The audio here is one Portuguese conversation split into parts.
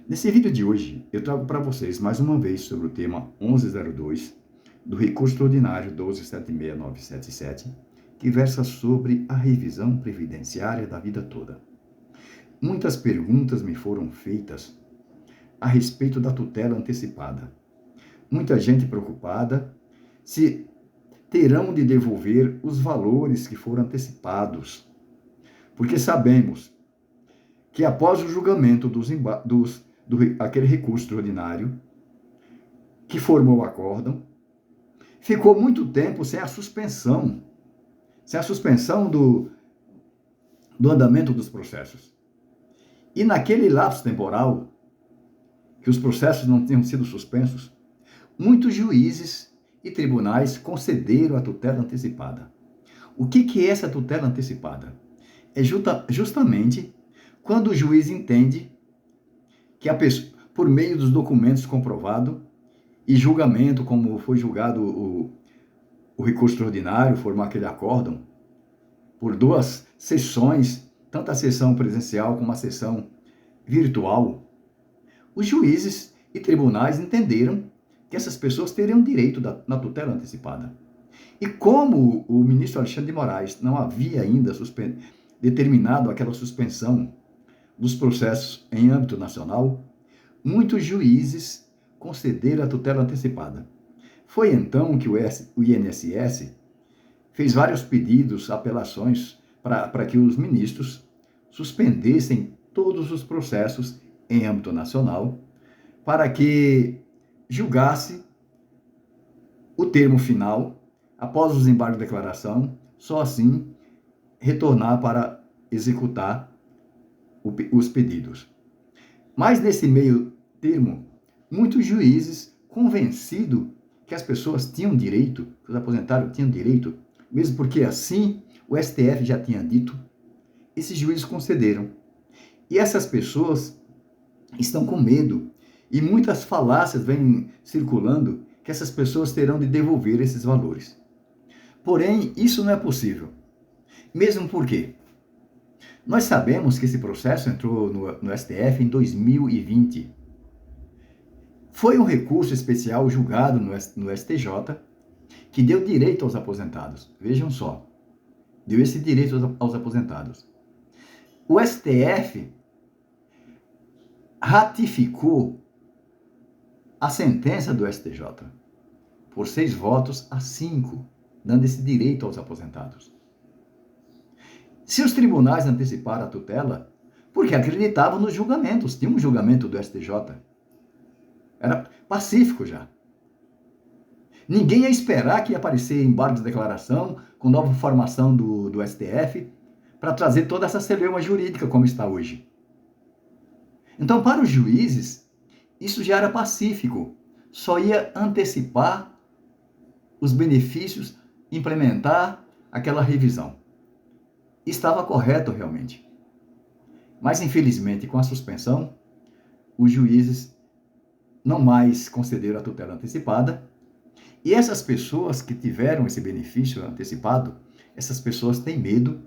Nesse vídeo de hoje, eu trago para vocês mais uma vez sobre o tema 1102 do recurso extraordinário 1276977, que versa sobre a revisão previdenciária da vida toda. Muitas perguntas me foram feitas a respeito da tutela antecipada. Muita gente preocupada se terão de devolver os valores que foram antecipados, porque sabemos que após o julgamento aquele recurso extraordinário que formou o acórdão, ficou muito tempo sem a suspensão do andamento dos processos. E naquele lapso temporal, que os processos não tinham sido suspensos, muitos juízes e tribunais concederam a tutela antecipada. O que é essa tutela antecipada? É justamente quando o juiz entende que a pessoa, por meio dos documentos comprovados e julgamento, como foi julgado o recurso extraordinário, formar aquele acórdão, por duas sessões, tanto a sessão presencial como a sessão virtual, os juízes e tribunais entenderam que essas pessoas teriam direito na tutela antecipada. E como o ministro Alexandre de Moraes não havia ainda determinado aquela suspensão dos processos em âmbito nacional, muitos juízes concederam a tutela antecipada. Foi então que o INSS fez vários pedidos, apelações, para que os ministros suspendessem todos os processos em âmbito nacional, para que julgasse o termo final, após os embargos de declaração, só assim retornar para executar os pedidos. Mas nesse meio termo, muitos juízes, convencidos que as pessoas tinham direito, que os aposentados tinham direito, mesmo porque assim o STF já tinha dito, esses juízes concederam. E essas pessoas estão com medo, e muitas falácias vêm circulando que essas pessoas terão de devolver esses valores. Porém, isso não é possível. Mesmo porque nós sabemos que esse processo entrou no STF em 2020. Foi um recurso especial julgado no STJ que deu direito aos aposentados. Vejam só, deu esse direito aos aposentados. O STF ratificou a sentença do STJ por 6 votos a 5, dando esse direito aos aposentados. Se os tribunais anteciparam a tutela, porque acreditavam nos julgamentos, tinha um julgamento do STJ, era pacífico já. Ninguém ia esperar que ia aparecer embargo de declaração com nova formação do STF para trazer toda essa celeuma jurídica como está hoje. Então, para os juízes, isso já era pacífico, só ia antecipar os benefícios, implementar aquela revisão. Estava correto realmente. Mas, infelizmente, com a suspensão, os juízes não mais concederam a tutela antecipada, e essas pessoas que tiveram esse benefício antecipado, essas pessoas têm medo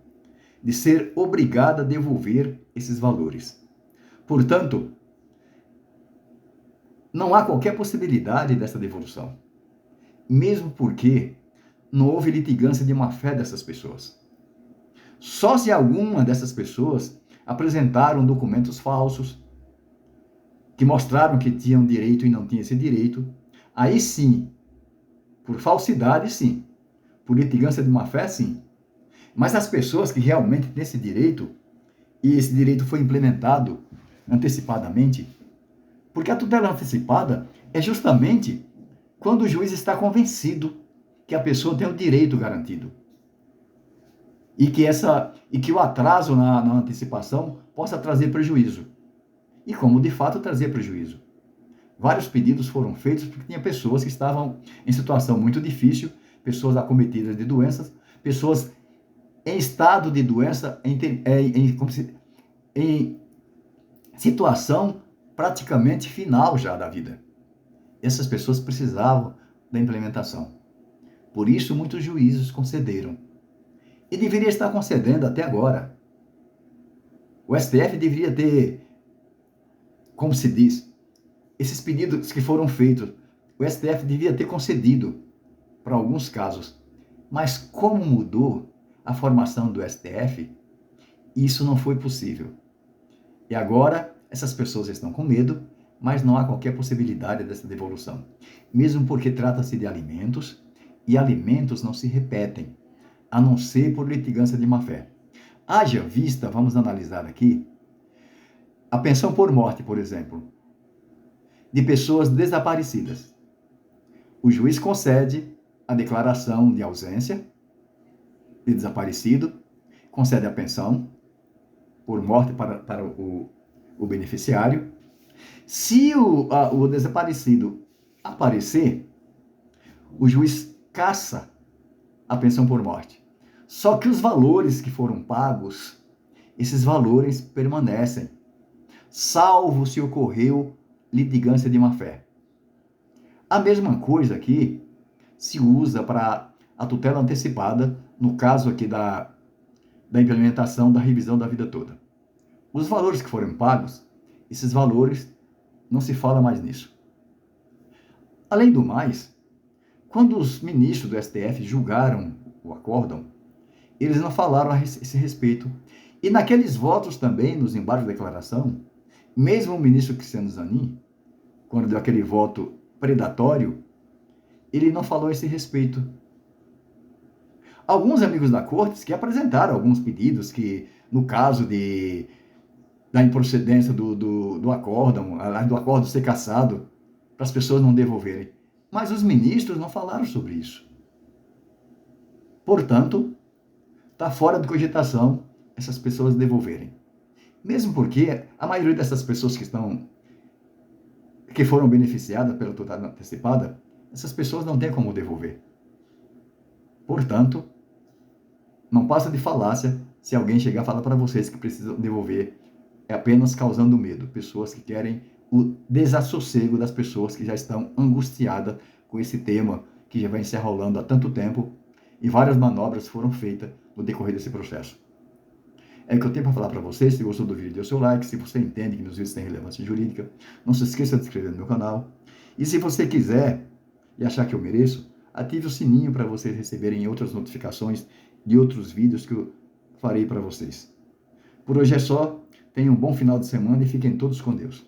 de ser obrigada a devolver esses valores. Portanto, não há qualquer possibilidade dessa devolução, mesmo porque não houve litigância de má-fé dessas pessoas. Só se alguma dessas pessoas apresentaram documentos falsos, que mostraram que tinham direito e não tinham esse direito, aí sim, por falsidade sim, por litigância de má-fé sim. Mas as pessoas que realmente têm esse direito, e esse direito foi implementado antecipadamente, porque a tutela antecipada é justamente quando o juiz está convencido que a pessoa tem o direito garantido. E que o atraso na antecipação possa trazer prejuízo. E como de fato trazer prejuízo. Vários pedidos foram feitos porque tinha pessoas que estavam em situação muito difícil, pessoas acometidas de doenças, pessoas em estado de doença, em situação praticamente final já da vida. Essas pessoas precisavam da implementação. Por isso, muitos juízes concederam. E deveria estar concedendo até agora. O STF deveria ter como se diz, esses pedidos que foram feitos, o STF devia ter concedido para alguns casos. Mas como mudou a formação do STF, isso não foi possível. E agora, essas pessoas estão com medo, mas não há qualquer possibilidade dessa devolução. Mesmo porque trata-se de alimentos, e alimentos não se repetem, a não ser por litigância de má-fé. Haja vista, vamos analisar aqui, a pensão por morte, por exemplo, de pessoas desaparecidas. O juiz concede a declaração de ausência de desaparecido, concede a pensão por morte para o beneficiário. Se o desaparecido aparecer, o juiz caça a pensão por morte. Só que os valores que foram pagos, esses valores permanecem, salvo se ocorreu litigância de má-fé. A mesma coisa aqui se usa para a tutela antecipada, no caso aqui da implementação da revisão da vida toda. Os valores que foram pagos, esses valores, não se fala mais nisso. Além do mais, quando os ministros do STF julgaram o acórdão, eles não falaram a esse respeito. E naqueles votos também, nos embargos de declaração, mesmo o ministro Cristiano Zanin, quando deu aquele voto predatório, ele não falou a esse respeito. Alguns amigos da corte que apresentaram alguns pedidos que, no caso da improcedência do acórdão, do acórdão ser cassado, para as pessoas não devolverem. Mas os ministros não falaram sobre isso. Portanto, está fora de cogitação essas pessoas devolverem. Mesmo porque a maioria dessas pessoas que foram beneficiadas pela tutela antecipada, essas pessoas não têm como devolver. Portanto, não passa de falácia se alguém chegar e falar para vocês que precisam devolver. É apenas causando medo. Pessoas que querem o desassossego das pessoas que já estão angustiadas com esse tema que já vem se enrolando há tanto tempo e várias manobras foram feitas no decorrer desse processo. É o que eu tenho para falar para vocês. Se gostou do vídeo, dê o seu like. Se você entende que meus vídeos têm relevância jurídica, não se esqueça de se inscrever no meu canal. E se você quiser e achar que eu mereço, ative o sininho para vocês receberem outras notificações de outros vídeos que eu farei para vocês. Por hoje é só. Tenham um bom final de semana e fiquem todos com Deus.